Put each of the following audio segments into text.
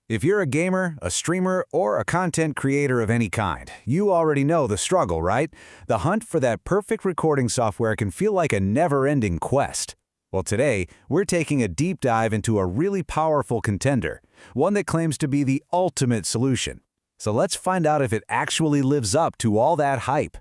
If you're a gamer, a streamer, or a content creator of any kind, you already know the struggle, right? The hunt for that perfect recording software can feel like a never-ending quest. Well, today, we're taking a deep dive into a really powerful contender, one that claims to be the ultimate solution. So let's find out if it actually lives up to all that hype.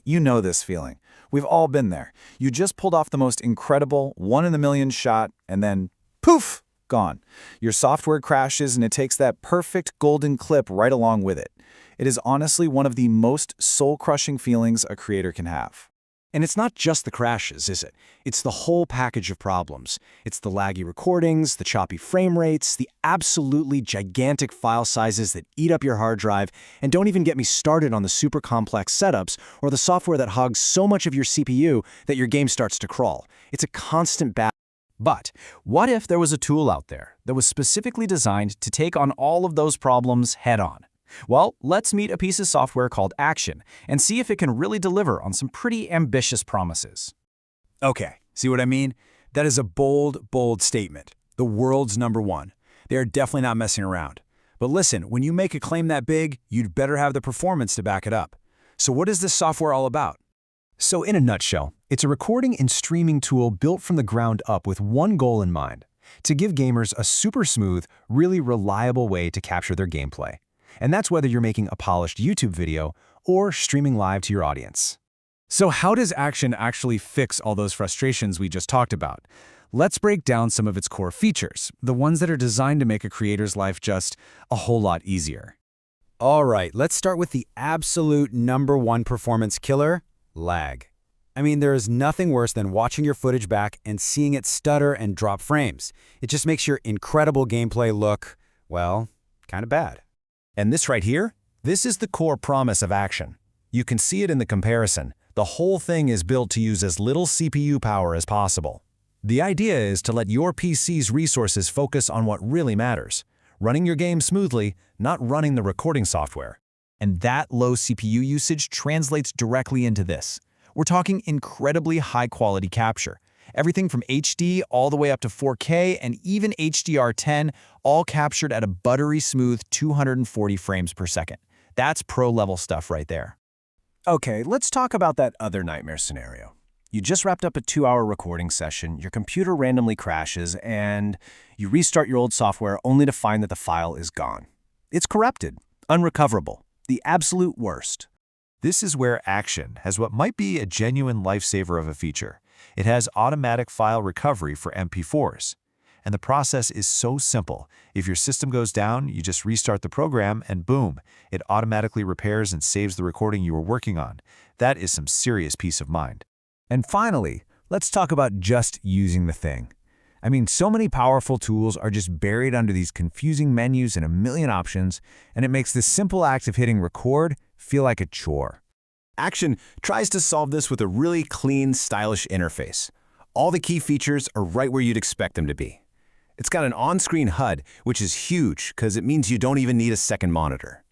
You know this feeling. We've all been there. You just pulled off the most incredible, one-in-a-million shot, and then, poof, gone. Your software crashes and it takes that perfect golden clip right along with it. It is honestly one of the most soul-crushing feelings a creator can have. And it's not just the crashes, is it? It's the whole package of problems. It's the laggy recordings, the choppy frame rates, the absolutely gigantic file sizes that eat up your hard drive, and don't even get me started on the super complex setups or the software that hogs so much of your CPU that your game starts to crawl. It's a constant battle. But what if there was a tool out there that was specifically designed to take on all of those problems head-on? Well, let's meet a piece of software called Action and see if it can really deliver on some pretty ambitious promises. Okay, see what I mean? That is a bold, bold statement. The world's #1. They are definitely not messing around. But listen, when you make a claim that big, you'd better have the performance to back it up. So what is this software all about? So in a nutshell, it's a recording and streaming tool built from the ground up with one goal in mind: to give gamers a super smooth, really reliable way to capture their gameplay. And that's whether you're making a polished YouTube video or streaming live to your audience. So how does Action actually fix all those frustrations we just talked about? Let's break down some of its core features, the ones that are designed to make a creator's life just a whole lot easier. All right, let's start with the absolute #1 performance killer: lag. I mean, there is nothing worse than watching your footage back and seeing it stutter and drop frames. It just makes your incredible gameplay look, well, kind of bad. And this right here, this is the core promise of Action. You can see it in the comparison. The whole thing is built to use as little CPU power as possible. The idea is to let your PC's resources focus on what really matters: running your game smoothly, not running the recording software. And that low CPU usage translates directly into this. We're talking incredibly high-quality capture. Everything from HD all the way up to 4K and even HDR10, all captured at a buttery smooth 240 frames per second. That's pro-level stuff right there. Okay, let's talk about that other nightmare scenario. You just wrapped up a 2-hour recording session, your computer randomly crashes, and you restart your old software only to find that the file is gone. It's corrupted, unrecoverable, the absolute worst. This is where Action has what might be a genuine lifesaver of a feature. It has automatic file recovery for MP4s. And the process is so simple. If your system goes down, you just restart the program and boom, it automatically repairs and saves the recording you were working on. That is some serious peace of mind. And finally, let's talk about just using the thing. I mean, so many powerful tools are just buried under these confusing menus and a million options, and it makes the simple act of hitting record feel like a chore. Action tries to solve this with a really clean, stylish interface. All the key features are right where you'd expect them to be. It's got an on-screen HUD, which is huge because it means you don't even need a second monitor.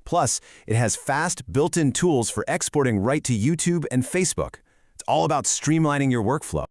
Plus, it has fast, built-in tools for exporting right to YouTube and Facebook. It's all about streamlining your workflow.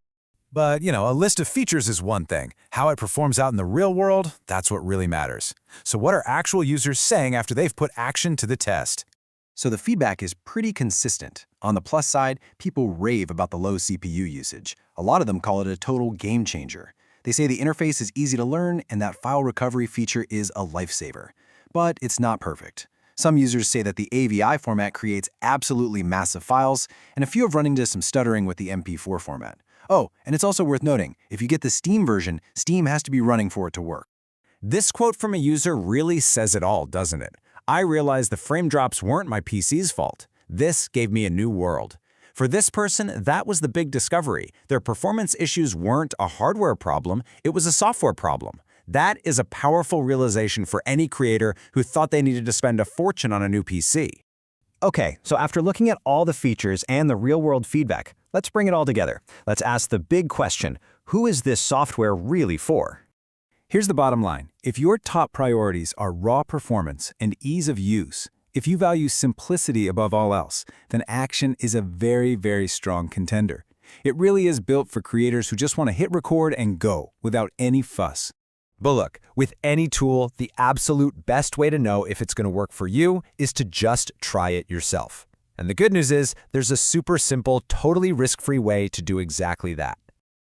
But, a list of features is one thing. How it performs out in the real world, that's what really matters. So what are actual users saying after they've put Action to the test? So the feedback is pretty consistent. On the plus side, people rave about the low CPU usage. A lot of them call it a total game changer. They say the interface is easy to learn and that file recovery feature is a lifesaver. But it's not perfect. Some users say that the AVI format creates absolutely massive files, and a few have run into some stuttering with the MP4 format. Oh, and it's also worth noting, if you get the Steam version, Steam has to be running for it to work. This quote from a user really says it all, doesn't it? I realized the frame drops weren't my PC's fault. This gave me a new world. For this person, that was the big discovery. Their performance issues weren't a hardware problem, it was a software problem. That is a powerful realization for any creator who thought they needed to spend a fortune on a new PC. Okay, so after looking at all the features and the real-world feedback, let's bring it all together. Let's ask the big question: who is this software really for? Here's the bottom line. If your top priorities are raw performance and ease of use, if you value simplicity above all else, then Action is a very, very strong contender. It really is built for creators who just want to hit record and go without any fuss. But look, with any tool, the absolute best way to know if it's going to work for you is to just try it yourself. And the good news is, there's a super simple, totally risk-free way to do exactly that.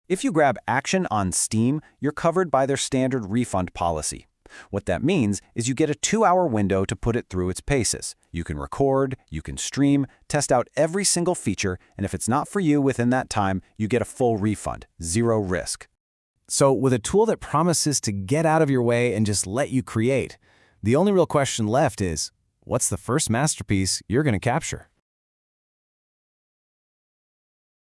If you grab Action on Steam, you're covered by their standard refund policy. What that means is you get a 2-hour window to put it through its paces. You can record, you can stream, test out every single feature, and if it's not for you within that time, you get a full refund, 0 risk. So with a tool that promises to get out of your way and just let you create, the only real question left is, what's the first masterpiece you're going to capture?